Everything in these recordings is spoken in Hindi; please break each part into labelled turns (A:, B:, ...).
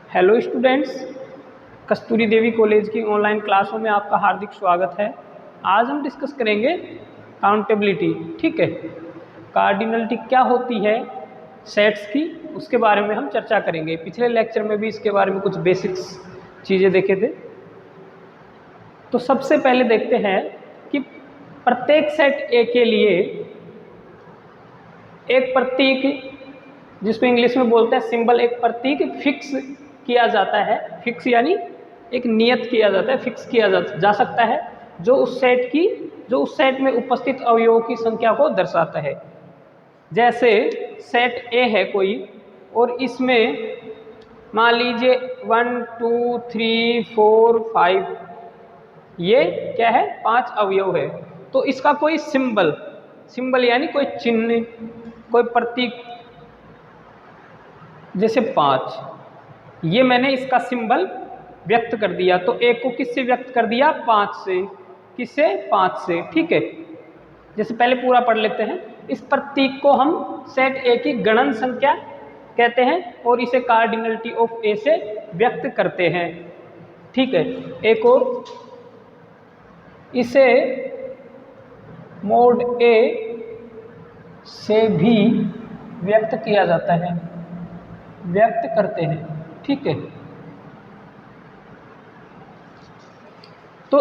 A: हेलो स्टूडेंट्स, कस्तूरी देवी कॉलेज की ऑनलाइन क्लासों में आपका हार्दिक स्वागत है। आज हम डिस्कस करेंगे काउंटेबिलिटी। ठीक है, कार्डिनलिटी क्या होती है सेट्स की, उसके बारे में हम चर्चा करेंगे। पिछले लेक्चर में भी इसके बारे में कुछ बेसिक्स चीज़ें देखे थे। तो सबसे पहले देखते हैं कि प्रत्येक सेट ए के लिए एक प्रतीक, जिसको इंग्लिश में बोलते हैं सिंबल, एक प्रतीक फिक्स किया जाता है। फिक्स यानी एक नियत किया जाता है, फिक्स किया जा सकता है, जो उस सेट में उपस्थित अवयवों की संख्या को दर्शाता है। जैसे सेट ए है कोई, और इसमें मान लीजिए 1 2 3 4 5, ये क्या है, 5 अवयव है। तो इसका कोई सिंबल यानी कोई चिन्ह, कोई प्रतीक, जैसे 5, ये मैंने इसका सिंबल व्यक्त कर दिया। तो एक को किससे व्यक्त कर दिया? 5 से। किससे? 5 से। ठीक है, जैसे पहले पूरा पढ़ लेते हैं। इस प्रतीक को हम सेट ए की गणन संख्या कहते हैं और इसे कार्डिनलिटी ऑफ ए से व्यक्त करते हैं। ठीक है, एक और, इसे मोड ए से भी व्यक्त किया जाता है, व्यक्त करते हैं। ठीक है, तो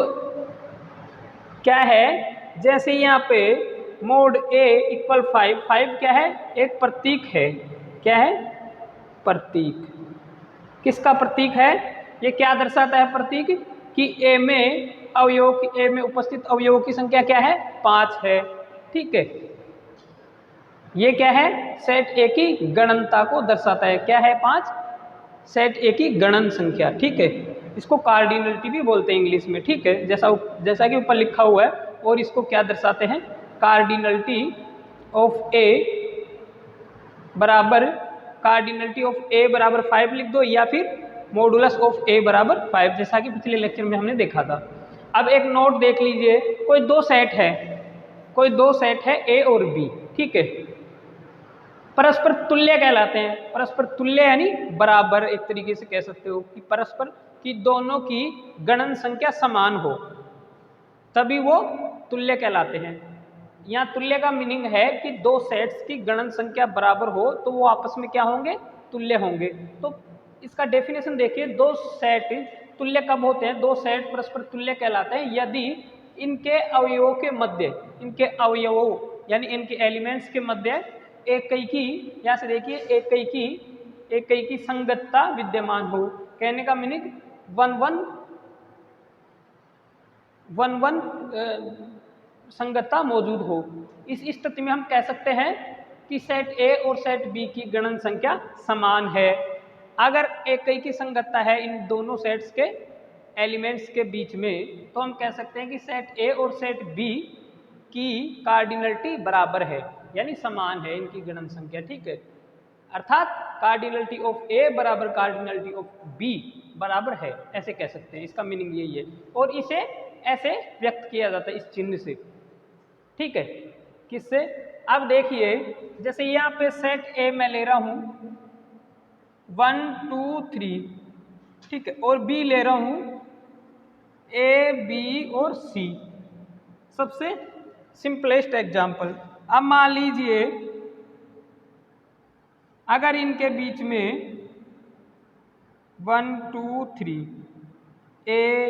A: क्या है, जैसे यहाँ पे मोड ए इक्वल 5, 5 क्या है? एक प्रतीक है। क्या है? प्रतीक। किसका प्रतीक है? ये क्या दर्शाता है प्रतीक? कि ए में उपस्थित अवयवों की संख्या क्या है? 5 है। ठीक है, ये क्या है? सेट ए की गणनता को दर्शाता है। क्या है? 5, सेट ए की गणन संख्या। ठीक है, इसको कार्डिनलिटी भी बोलते हैं इंग्लिश में। ठीक है, जैसा कि ऊपर लिखा हुआ है। और इसको क्या दर्शाते हैं? कार्डिनलिटी ऑफ ए बराबर, कार्डिनलिटी ऑफ ए बराबर 5 लिख दो, या फिर मॉडुलस ऑफ ए बराबर 5, जैसा कि पिछले लेक्चर में हमने देखा था। अब एक नोट देख लीजिए, कोई दो सेट है ए और बी। ठीक है, परस्पर तुल्य कहलाते हैं। परस्पर तुल्य यानी बराबर, एक तरीके से कह सकते हो कि परस्पर की दोनों की गणन संख्या समान हो, तभी वो तुल्य कहलाते हैं। यहाँ तुल्य का मीनिंग है कि दो सेट्स की गणन संख्या बराबर हो तो वो आपस में क्या होंगे? तुल्य होंगे। तो इसका डेफिनेशन देखिए, दो सेट तुल्य कब होते हैं? दो सेट परस्पर तुल्य कहलाते हैं यदि इनके अवयवों के मध्य, इनके अवयवों यानी इनके एलिमेंट्स के मध्य एक की, यहाँ से देखिए, एक की संगतता विद्यमान हो। कहने का मीनिंग 1 1 संगतता मौजूद हो। इस स्थिति में हम कह सकते हैं कि सेट ए और सेट बी की गणन संख्या समान है। अगर एक की संगतता है इन दोनों सेट्स के एलिमेंट्स के बीच में, तो हम कह सकते हैं कि सेट ए और सेट बी की कार्डिनलिटी बराबर है, यानी समान है इनकी गणन संख्या। ठीक है, अर्थात कार्डिनलिटी ऑफ ए बराबर कार्डिनलिटी ऑफ बी बराबर है, ऐसे कह सकते हैं। इसका मीनिंग यही है, और इसे ऐसे व्यक्त किया जाता है इस चिन्ह से। ठीक है, किससे? अब देखिए, जैसे यहाँ पे सेट ए मैं ले रहा हूं 1 2 3, ठीक है, और बी ले रहा हूं ए बी और सी। सबसे सिंपलेस्ट एग्जाम्पल, अब मान लीजिए अगर इनके बीच में 1 2 3 ए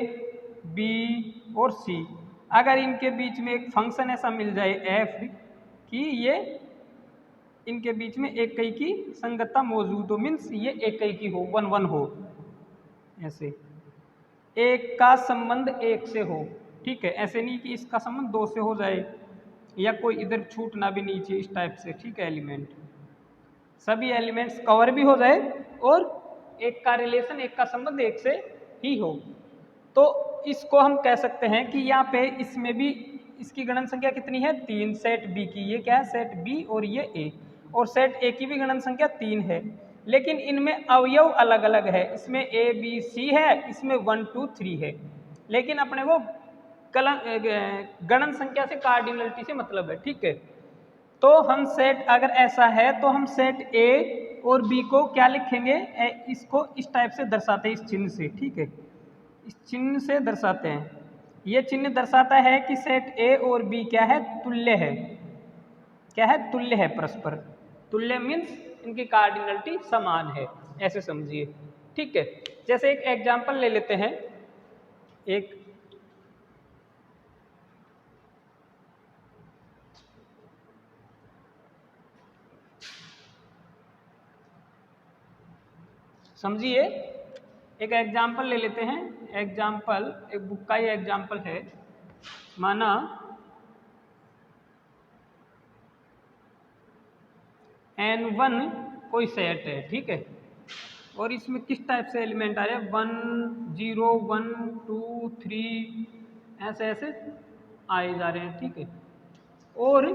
A: बी और सी, अगर इनके बीच में एक फंक्शन ऐसा मिल जाए एफ कि ये इनके बीच में एक की संगतता मौजूद हो, मीन्स ये एक की हो, 1 1 हो, ऐसे एक का संबंध एक से हो। ठीक है, ऐसे नहीं कि इसका संबंध 2 से हो जाए, या कोई इधर छूटना भी नहीं चाहिए, इस टाइप से। ठीक है, एलिमेंट, सभी एलिमेंट्स कवर भी हो जाए और एक का रिलेशन, एक का संबंध एक से ही हो, तो इसको हम कह सकते हैं कि यहाँ पे इसमें भी इसकी गणन संख्या कितनी है? 3। सेट बी की, ये क्या है? सेट बी, और ये ए, और सेट ए की भी गणन संख्या 3 है, लेकिन इनमें अवयव अलग अलग है। इसमें ए बी सी है, इसमें 1 2 3 है, लेकिन अपने को गणन संख्या से, कार्डिनलिटी से मतलब है। ठीक है, तो हम सेट, अगर ऐसा है तो हम सेट ए और बी को क्या लिखेंगे, इसको इस टाइप से दर्शाते हैं, इस चिन्ह से, ठीक है, इस चिन्ह से दर्शाते हैं। ये चिन्ह दर्शाता है कि सेट ए और बी क्या है, तुल्य है। क्या है, तुल्य है परस्पर। तुल्य मीन्स इनकी कार्डिनलिटी समान है, ऐसे समझिए, ठीक है। जैसे एक एग्जाम्पल ले लेते हैं, एक समझिए, एक एग्जाम्पल ले लेते हैं। एग्जाम्पल एक बुक का ही एग्जाम्पल है। माना N1 कोई सेट है, ठीक है, और इसमें किस टाइप से एलिमेंट आ रहे हैं, 1 0 1 2 3 ऐसे ऐसे आए जा रहे हैं, ठीक है। और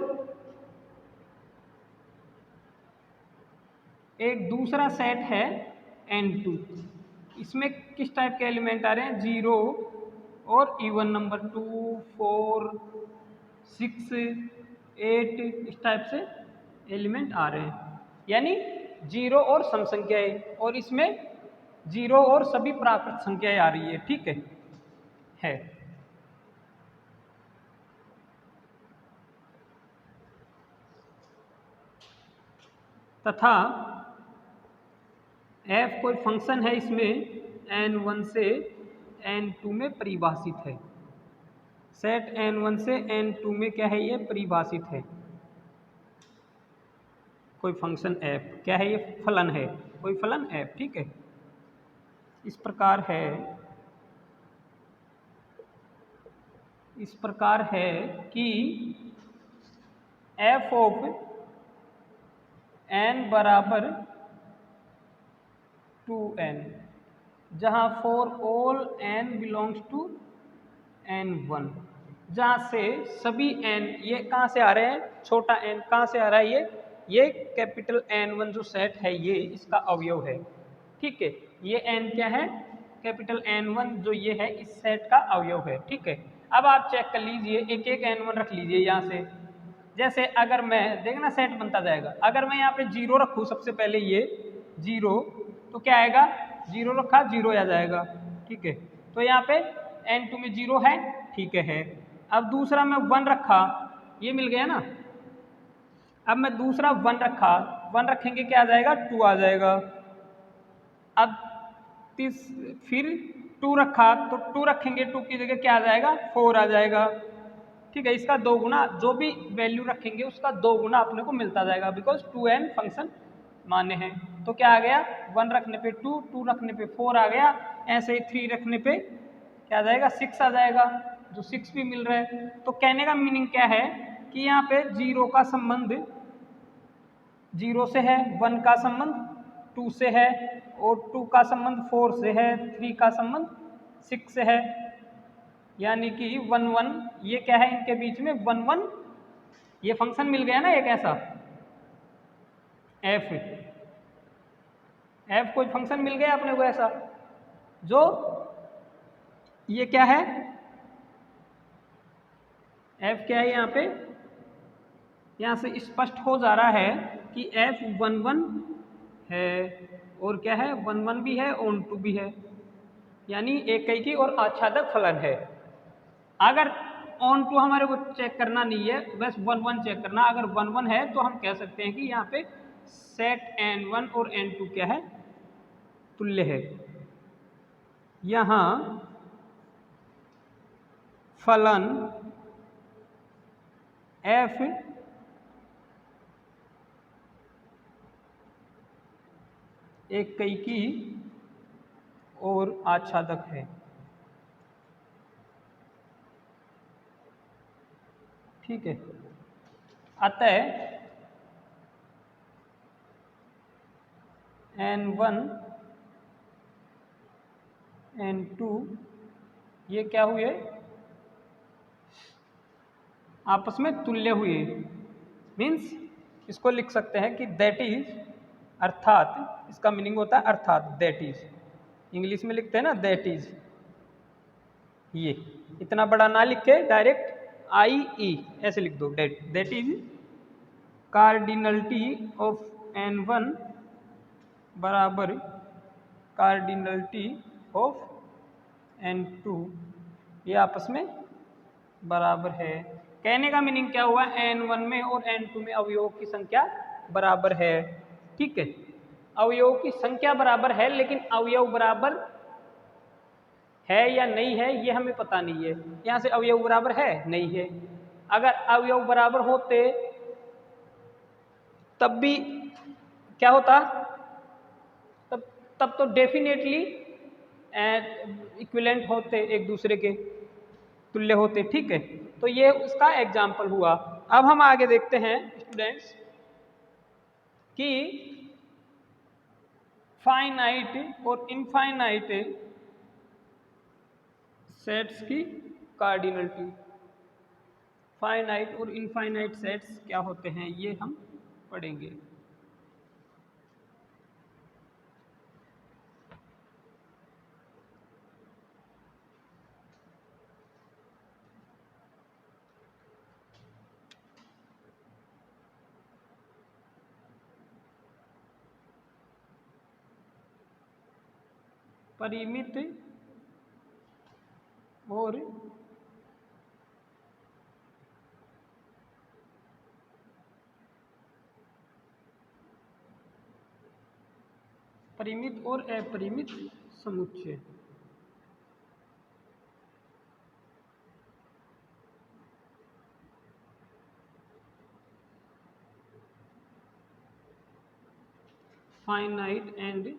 A: एक दूसरा सेट है N2, इसमें किस टाइप के एलिमेंट आ रहे हैं, 0 और इवन नंबर 2 4 6 8 इस टाइप से एलिमेंट आ रहे हैं, यानी 0 और सम संख्याएं, और इसमें 0 और सभी प्राकृत संख्याएं आ रही है, ठीक है। तथा f कोई फंक्शन है, इसमें n1 से n2 में परिभाषित है। सेट n1 से n2 में क्या है, ये परिभाषित है। कोई फंक्शन f क्या है, ये फलन है, कोई फलन f, ठीक है। इस प्रकार है कि f ऑफ n बराबर 2n, जहाँ for all n belongs to n1, जहाँ से सभी n, ये कहाँ से आ रहे हैं, छोटा n कहाँ से आ रहा है, ये कैपिटल N1 जो सेट है ये इसका अवयव है, ठीक है। ये n क्या है, कैपिटल N1 जो ये है इस सेट का अवयव है, ठीक है। अब आप चेक कर लीजिए, एक एक N1 रख लीजिए यहाँ से। जैसे अगर मैं देखना सेट बनता जाएगा, अगर मैं यहाँ पे 0 रखूँ सबसे पहले, ये 0 तो क्या आएगा, 0 रखा 0 आ जाएगा, ठीक है। तो यहाँ पे N2 में 0 है, ठीक है। अब दूसरा मैं 1 रखा, ये मिल गया ना। अब मैं दूसरा 1 रखा, 1 रखेंगे क्या आ जाएगा, 2 आ जाएगा। अब फिर 2 रखा, तो 2 रखेंगे, 2 की जगह क्या आ जाएगा, 4 आ जाएगा, ठीक है। इसका 2 गुना, जो भी वैल्यू रखेंगे उसका 2 गुना अपने को मिलता जाएगा, बिकॉज 2n फंक्शन मान्य है। तो क्या आ गया, 1 रखने पे 2, 2 रखने पे 4 आ गया, ऐसे ही 3 रखने पे क्या आ जाएगा, 6 आ जाएगा, जो 6 भी मिल रहा है। तो कहने का मीनिंग क्या है कि यहाँ पे 0 का संबंध 0 से है, 1 का संबंध 2 से है, और 2 का संबंध 4 से है, 3 का संबंध 6 से है, यानी कि 1 1, ये क्या है इनके बीच में 1 1, ये फंक्शन मिल गया ना एक ऐसा f कोई फंक्शन मिल गया अपने को ऐसा, जो ये क्या है, f क्या है, यहाँ पे यहाँ से स्पष्ट हो जा रहा है कि f 1 1 है, और क्या है, 1 1 भी है, ऑन 2 भी है, यानी एकैकी और आच्छादक फलन है। अगर ऑन 2 हमारे को चेक करना नहीं है, बस 1 1 चेक करना। अगर 1 1 है तो हम कह सकते हैं कि यहाँ पे सेट N1 और N2 क्या है, तुल्य है। यहाँ फलन f एकैकी और आच्छादक है, ठीक है। अतः N1 N2 ये क्या हुए, आपस में तुल्य हुए। मीन्स इसको लिख सकते हैं कि दैट इज, अर्थात, इसका मीनिंग होता है अर्थात, दैट इज, इंग्लिश में लिखते हैं ना दैट इज, ये इतना बड़ा ना लिख के डायरेक्ट IE ऐसे लिख दो, that is cardinality of N1 बराबर कार्डिनलिटी ऑफ n2, ये आपस में बराबर है। कहने का मीनिंग क्या हुआ, n1 में और n2 में अवयवों की संख्या बराबर है। ठीक है, अवयवों की संख्या बराबर है, लेकिन अवयव बराबर है या नहीं है ये हमें पता नहीं है। यहाँ से अवयव बराबर है नहीं है। अगर अवयव बराबर होते तब भी क्या होता, तब तब तो डेफिनेटली इक्विवेलेंट होते, एक दूसरे के तुल्य होते। ठीक है, तो ये उसका एग्जाम्पल हुआ। अब हम आगे देखते हैं स्टूडेंट्स कि फाइनाइट और इनफाइनाइट सेट्स की कार्डिनलिटी। फाइनाइट और इनफाइनाइट सेट्स क्या होते हैं ये हम पढ़ेंगे। परिमित और परिमित और अपरिमित समुच्चय। Finite and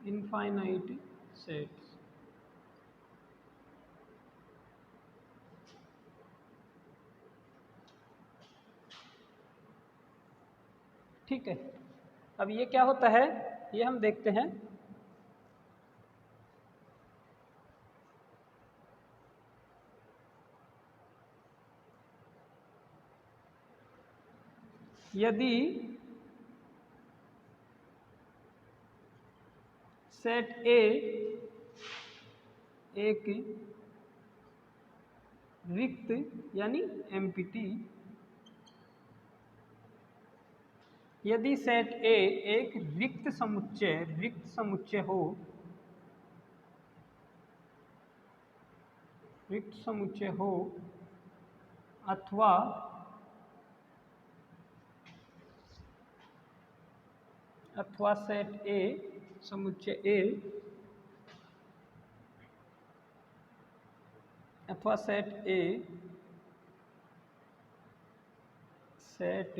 A: infinite sets. ठीक है, अब ये क्या होता है ये हम देखते हैं। यदि सेट ए एक रिक्त यानी एम्प्टी, यदि सेट ए एक रिक्त समुच्चय हो, रिक्त समुच्चय हो अथवा सेट ए समुच्चय ए अथवा सेट ए सेट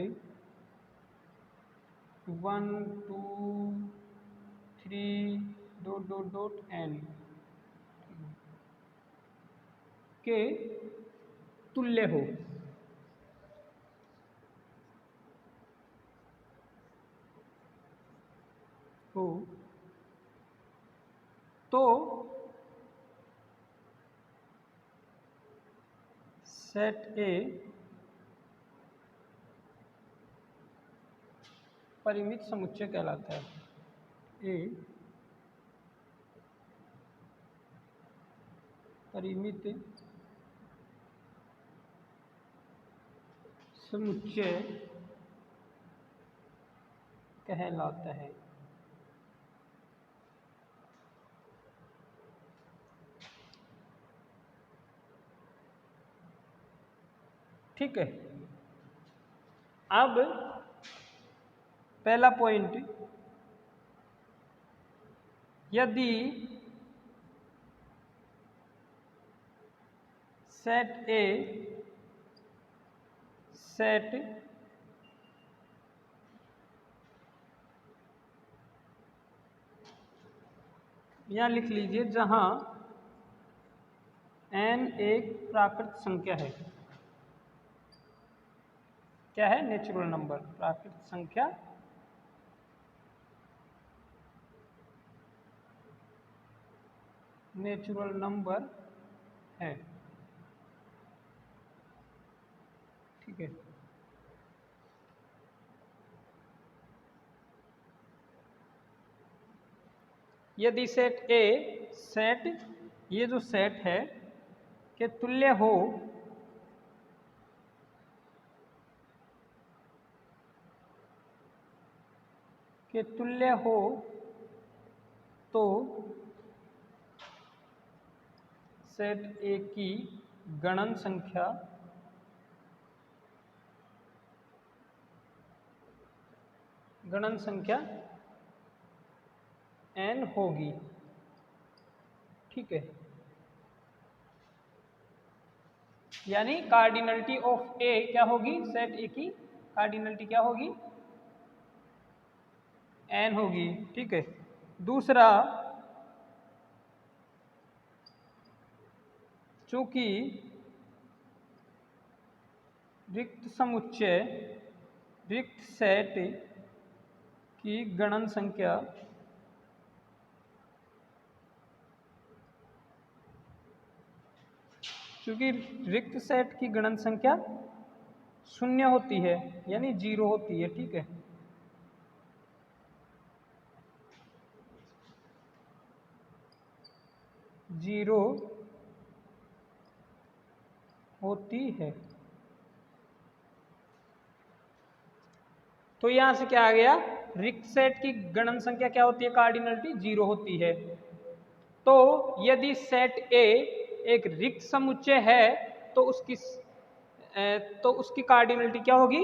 A: 1 2 3 n के तुल्य हो, तो सेट ए परिमित समुच्चय कहलाता है। ए परिमित समुच्चय कहलाता है। ठीक है, अब पहला पॉइंट, यदि सेट ए सेट यहाँ लिख लीजिए जहां n एक प्राकृत संख्या है। क्या है, नेचुरल नंबर, प्राकृत संख्या नेचुरल नंबर है। ठीक है, यदि सेट ए सेट ये जो सेट है के तुल्य हो के तुल्य हो तो सेट ए की गणन संख्या n होगी। ठीक है, यानी कार्डिनलिटी ऑफ ए क्या होगी, सेट ए की कार्डिनलिटी क्या होगी, n होगी। ठीक है, दूसरा, चूंकि रिक्त सेट की गणन संख्या रिक्त सेट की गणन संख्या 0 होती है, यानी 0 होती है। ठीक है, जीरो होती है। तो यहां से क्या आ गया, रिक्त सेट की गणन संख्या क्या होती है, कार्डिनलिटी 0 होती है। तो यदि सेट ए एक रिक्त समुच्चय है तो उसकी कार्डिनलिटी क्या होगी,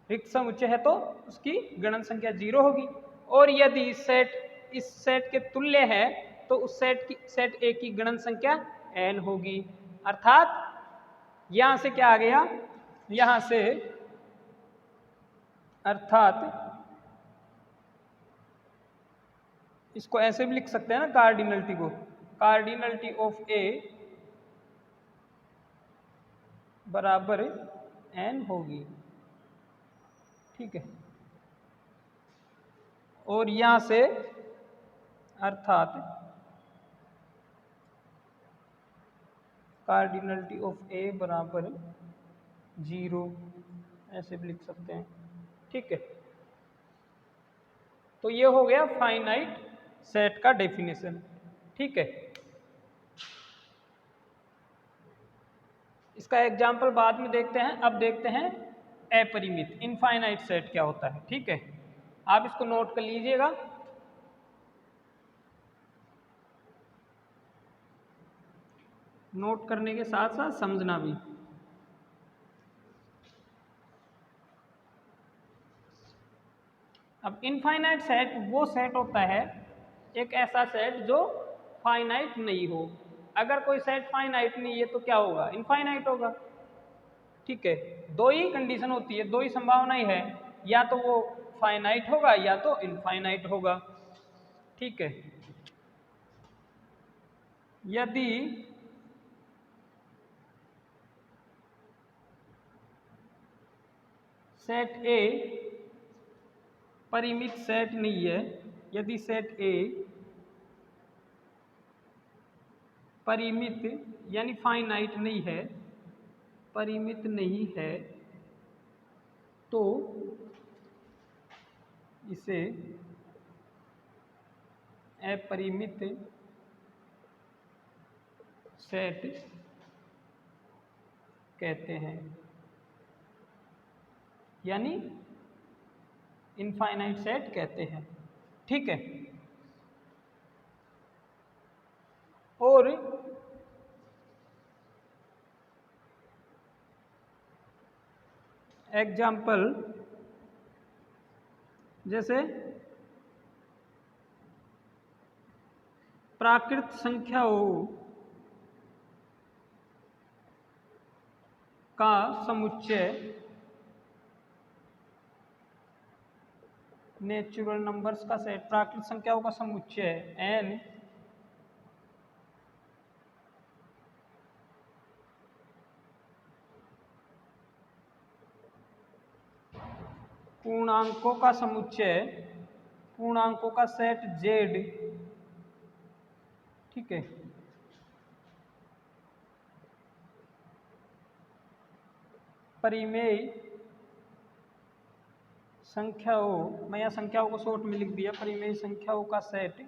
A: रिक्त समुच्चय है तो उसकी गणन संख्या 0 होगी। और यदि सेट इस सेट के तुल्य है तो उस सेट ए की गणन संख्या n होगी। अर्थात यहां से क्या आ गया, यहां से अर्थात इसको ऐसे भी लिख सकते हैं ना, कार्डिनलिटी को, कार्डिनलिटी ऑफ ए बराबर n होगी। ठीक है, और यहां से अर्थात कार्डिनलिटी ऑफ ए बराबर 0 ऐसे भी लिख सकते हैं। ठीक है, तो ये हो गया फाइनाइट सेट का डेफिनेशन। ठीक है, इसका एग्जाम्पल बाद में देखते हैं। अब देखते हैं अपरिमित इनफाइनाइट सेट क्या होता है। ठीक है, आप इसको नोट कर लीजिएगा। नोट करने के साथ साथ समझना भी। अब इनफाइनाइट सेट वो सेट होता है, एक ऐसा सेट जो फाइनाइट नहीं हो। अगर कोई सेट फाइनाइट नहीं है तो क्या होगा, इनफाइनाइट होगा। ठीक है, दो ही कंडीशन होती है, दो ही संभावनाएं है, या तो वो फाइनाइट होगा या तो इनफाइनाइट होगा। ठीक है, यदि सेट ए परिमित सेट नहीं है, यदि सेट ए परिमित यानी फाइनाइट नहीं है, परिमित नहीं है, तो इसे अपरिमित सेट कहते हैं, यानी इनफाइनाइट सेट कहते हैं। ठीक है, और एग्जाम्पल जैसे प्राकृत संख्याओं का समुच्चय, नेचुरल नंबर्स का सेट, प्राकृत संख्याओं का समुच्चय n पूर्णांकों का समुच्चय, पूर्णांकों का सेट z। ठीक है, परिमेय संख्याओं, मैं यहाँ संख्याओं को शॉर्ट में लिख दिया, परिमेय संख्याओं का सेट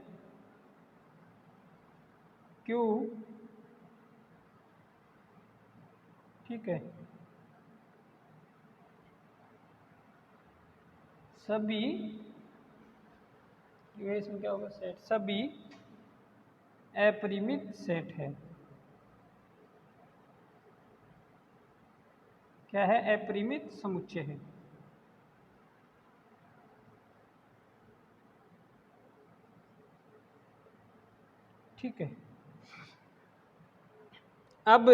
A: Q। ठीक है, सभी, इसमें क्या होगा, सेट सभी अपरिमित सेट है। क्या है? अपरिमित समुच्चय है। ठीक है। अब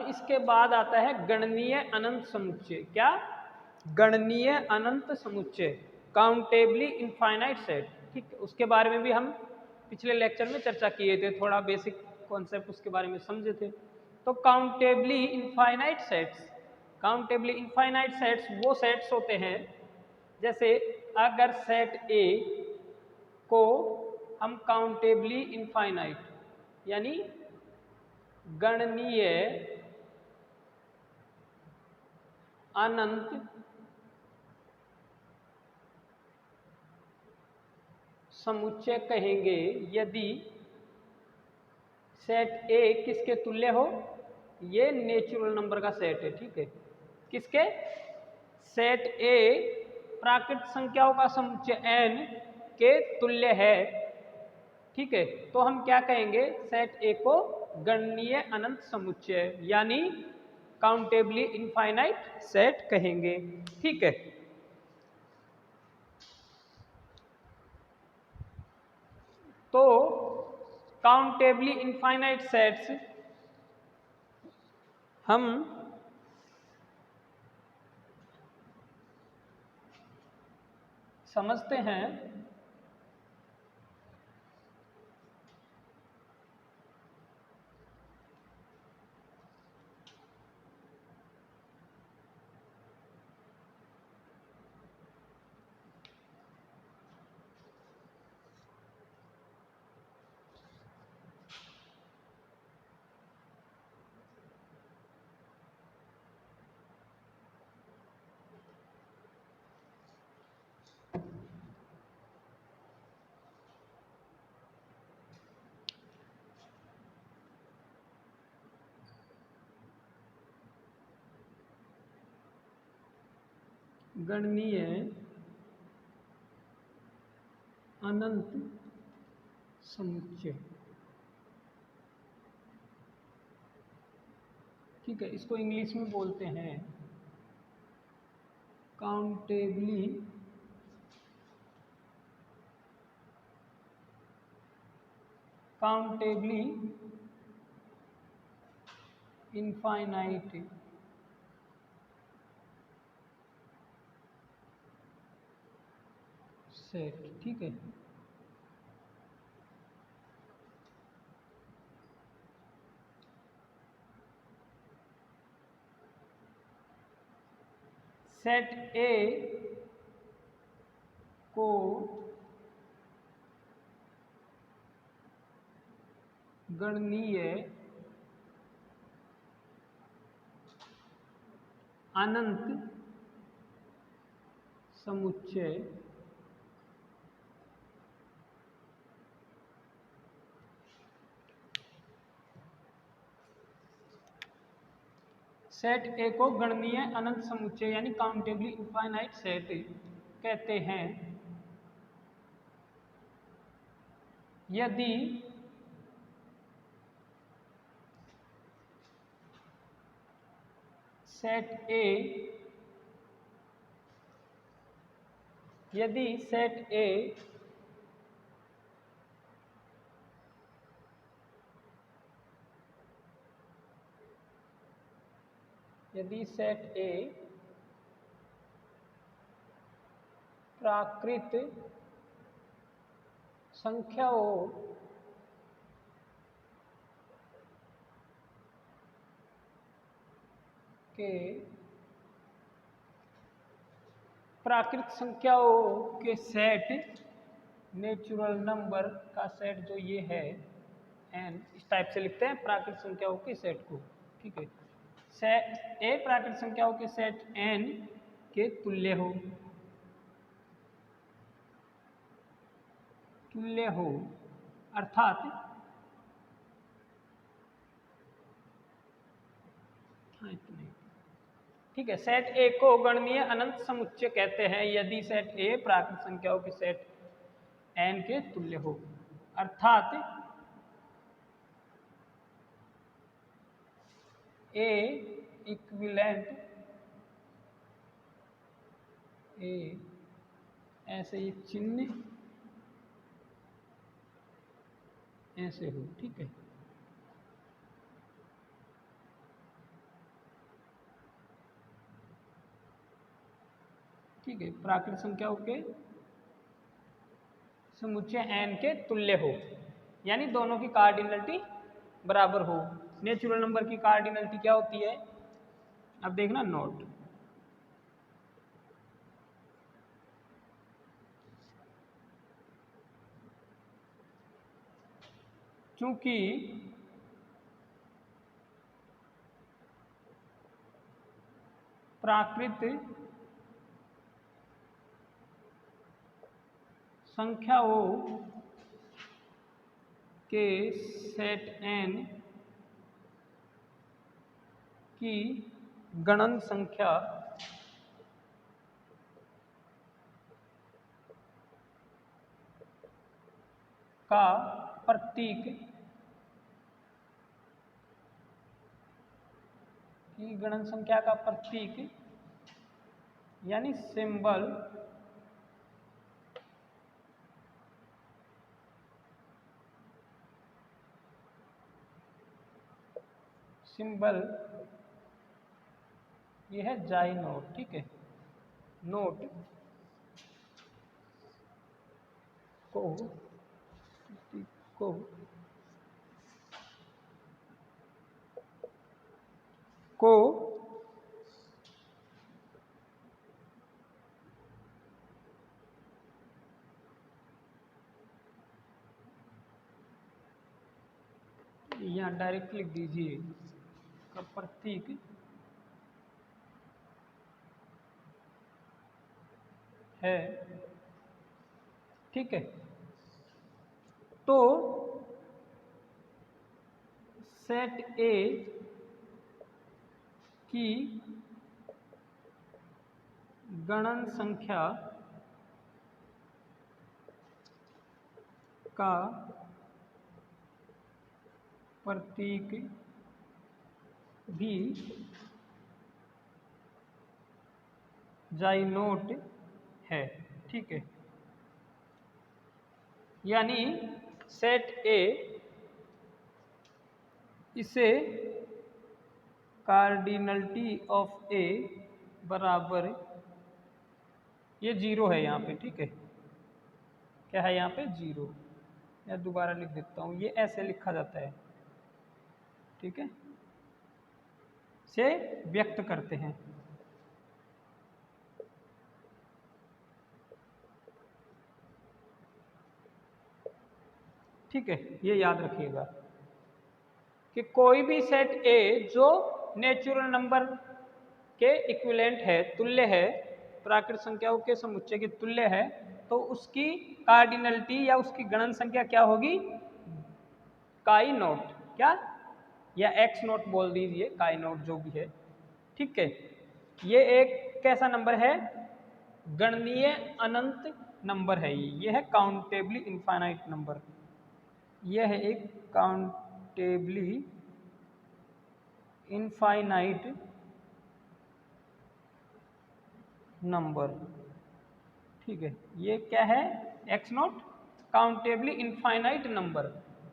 A: इसके बाद आता है गणनीय अनंत समुच्चय। क्या? गणनीय अनंत समुच्चय, काउंटेबली इनफाइनाइट सेट। ठीक है, उसके बारे में भी हम पिछले लेक्चर में चर्चा किए थे, थोड़ा बेसिक कॉन्सेप्ट उसके बारे में समझे थे। तो countably infinite sets, countably infinite sets वो सेट्स होते हैं, जैसे अगर सेट ए को हम काउंटेबली इनफाइनाइट यानी गणनीय अनंत समुच्चय कहेंगे यदि सेट ए किसके तुल्य हो? ये नेचुरल नंबर का सेट है। ठीक है, किसके? सेट ए प्राकृत संख्याओं का समुच्चय n के तुल्य है। ठीक है, तो हम क्या कहेंगे? सेट ए को गणनीय अनंत समुच्चय यानी काउंटेबली इनफाइनाइट सेट कहेंगे। ठीक है, तो काउंटेबली इनफाइनाइट सेट्स हम समझते हैं गणनीय अनंत समुच्चय। ठीक है, इसको इंग्लिश में बोलते हैं काउंटेबली इनफाइनाइट सेट। ठीक है, सेट ए को गणनीय अनंत समुच्चय सेट ए को गणनीय अनंत समुच्चय यानी काउंटेबली इनफाइनाइट सेट कहते हैं यदि सेट ए यदि सेट ए प्राकृत संख्याओं के सेट, नेचुरल नंबर का सेट जो ये है n, इस टाइप से लिखते हैं प्राकृत संख्याओं के सेट को। ठीक है, सेट ए प्राकृत संख्याओं के सेट n के तुल्य हो अर्थात हाँ इतना ही। ठीक है, सेट ए को गणनीय अनंत समुच्चय कहते हैं यदि सेट ए प्राकृत संख्याओं के सेट एन के तुल्य हो, अर्थात ए इक्विवेलेंट ए ऐसे ये चिन्ह ऐसे हो। ठीक है, ठीक है, प्राकृत संख्याओं के समुच्चय एन के तुल्य हो, यानी दोनों की कार्डिनलिटी बराबर हो। नेचुरल नंबर की कार्डिनलिटी क्या होती है, अब देखना नोट। चूंकि प्राकृत संख्याओं के सेट एन की गणन संख्या का प्रतीक की गणन संख्या का प्रतीक यानी सिंबल ये है जाई नोट। ठीक है, नोट को को को यहाँ डायरेक्ट लिख दीजिए का प्रतीक है। ठीक है, तो सेट ए की गणन संख्या का प्रतीक भी जाई नोट है। ठीक है, यानी सेट ए इसे कार्डिनलिटी ऑफ ए बराबर, ये जीरो है यहाँ पे। ठीक है, क्या है यहाँ पे जीरो, या दोबारा लिख देता हूँ, ये ऐसे लिखा जाता है। ठीक है, से व्यक्त करते हैं। ठीक है, ये याद रखिएगा कि कोई भी सेट ए जो नेचुरल नंबर के इक्विवेलेंट है, तुल्य है, प्राकृत संख्याओं के समुच्चय के तुल्य है, तो उसकी कार्डिनलिटी या उसकी गणन संख्या क्या होगी, काई नोट, क्या, या एक्स नोट बोल दीजिए, काई नोट जो भी है। ठीक है, ये एक कैसा नंबर है, गणनीय अनंत नंबर है। ये है काउंटेबली इनफाइनाइट नंबर, यह है एक काउंटेबली इनफाइनाइट नंबर। ठीक है, ये क्या है, x note, countably infinite number.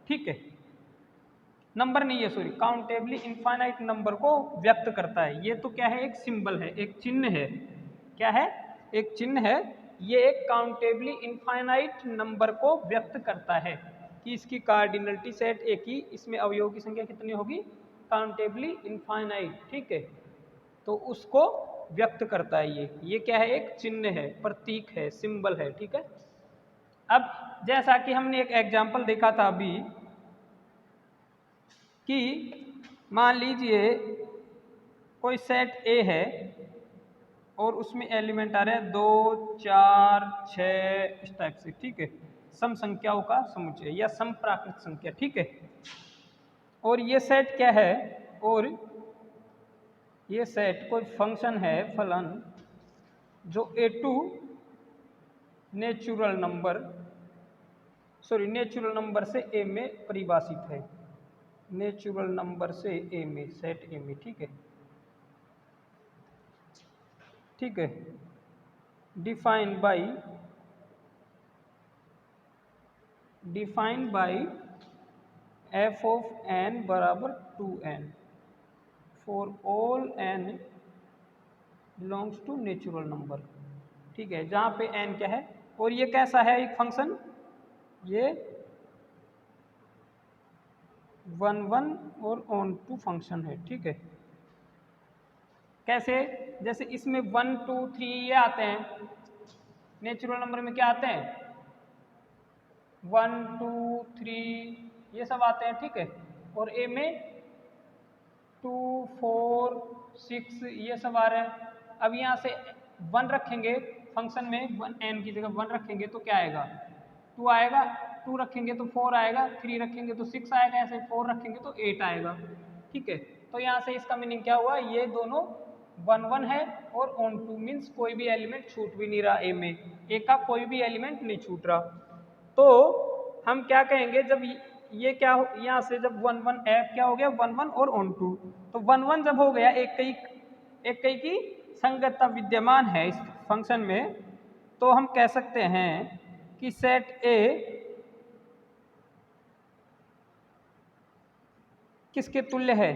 A: ठीक है, नंबर नहीं है, सॉरी, काउंटेबली इनफाइनाइट नंबर को व्यक्त करता है। ये तो क्या है, एक सिंबल है, एक चिन्ह है। क्या है, एक चिन्ह है। ये एक काउंटेबली इनफाइनाइट नंबर को व्यक्त करता है कि इसकी कार्डिनलिटी सेट ए की, इसमें अवयवों की संख्या कितनी होगी, काउंटेबली इनफाइनाइट। ठीक है, तो उसको व्यक्त करता है। ये क्या है, एक चिन्ह है, प्रतीक है, सिंबल है। ठीक है, अब जैसा कि हमने एक एग्जाम्पल देखा था अभी कि मान लीजिए कोई सेट ए है और उसमें एलिमेंट आ रहे हैं 2, 4, 6 इस टाइप से। ठीक है, सम संख्याओं का समुच्चय या सम प्राकृत संख्या, ठीक है। और ये सेट क्या है, और ये सेट कोई फंक्शन है फलन जो A2 नेचुरल नंबर से A में परिभाषित है, नेचुरल नंबर से A में, सेट A में, ठीक है, ठीक है। Defined by f of n बराबर 2n for all n belongs to natural number, ठीक है, जहाँ पे n क्या है। और ये कैसा है एक फंक्शन, ये 1 1 और ऑन टू फंक्शन है, ठीक है। कैसे, जैसे इसमें 1 2 3 ये आते हैं, नेचुरल नंबर में क्या आते हैं 1 2 3 ये सब आते हैं, ठीक है। और ए में 2 4 6 ये सब आ रहे हैं। अब यहाँ से 1 रखेंगे फंक्शन में, 1 n की जगह 1 रखेंगे तो क्या आएगा 2 आएगा, 2 रखेंगे तो 4 आएगा, 3 रखेंगे तो 6 आएगा, ऐसे 4 रखेंगे तो 8 आएगा, ठीक है। तो यहाँ से इसका मीनिंग क्या हुआ, ये दोनों 1 1 है और ऑन टू मीन्स कोई भी एलिमेंट छूट भी नहीं रहा ए में, ए का कोई भी एलिमेंट नहीं छूट रहा। तो हम क्या कहेंगे, जब ये क्या हो, यहाँ से जब 1 1 ऐप क्या हो गया 1 1 और ऑन टू, तो 1 1 जब हो गया, एक कई की संगतता विद्यमान है इस फंक्शन में, तो हम कह सकते हैं कि सेट ए किसके तुल्य है,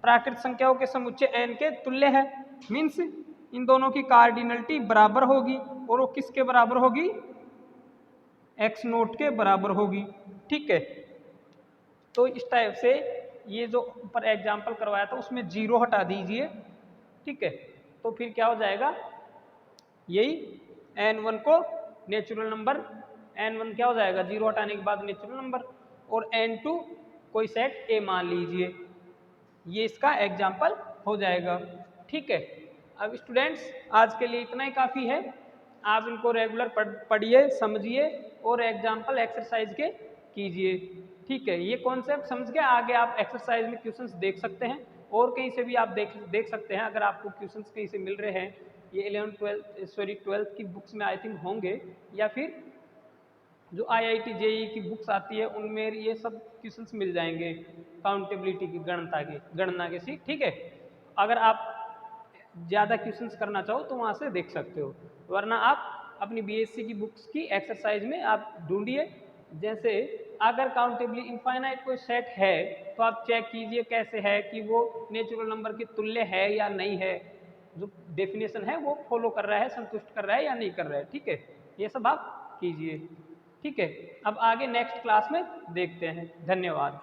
A: प्राकृत संख्याओं के समुच्चय n के तुल्य है। मीन्स इन दोनों की कार्डिनलिटी बराबर होगी, और वो किसके बराबर होगी, x नोट के बराबर होगी, ठीक है। तो इस टाइप से ये जो ऊपर एग्जाम्पल करवाया था उसमें 0 हटा दीजिए, ठीक है। तो फिर क्या हो जाएगा, यही n1 को नेचुरल नंबर, n1 क्या हो जाएगा 0 हटाने के बाद नेचुरल नंबर, और n2 कोई सेट A मान लीजिए, ये इसका एग्जाम्पल हो जाएगा, ठीक है। अब स्टूडेंट्स आज के लिए इतना ही काफ़ी है, आप इनको रेगुलर पढ़िए, समझिए और एग्जाम्पल एक्सरसाइज के कीजिए, ठीक है। ये कॉन्सेप्ट समझ के आगे आप एक्सरसाइज में क्वेश्चंस देख सकते हैं, और कहीं से भी आप देख सकते हैं। अगर आपको क्वेश्चंस कहीं से मिल रहे हैं, ये 12th की बुक्स में आई थिंक होंगे, या फिर जो IIT JEE की बुक्स आती है उनमें ये सब क्वेश्चंस मिल जाएंगे, काउंटेबिलिटी की गणना के सी, ठीक है। अगर आप ज़्यादा क्वेश्चंस करना चाहो तो वहाँ से देख सकते हो, वरना आप अपनी BSc की बुक्स की एक्सरसाइज में आप ढूंढिए। जैसे अगर काउंटेबली इनफाइनाइट कोई सेट है तो आप चेक कीजिए कैसे है कि वो नेचुरल नंबर के तुल्य है या नहीं है, जो डेफिनेशन है वो फॉलो कर रहा है, संतुष्ट कर रहा है या नहीं कर रहा है, ठीक है। ये सब आप कीजिए, ठीक है। अब आगे नेक्स्ट क्लास में देखते हैं। धन्यवाद।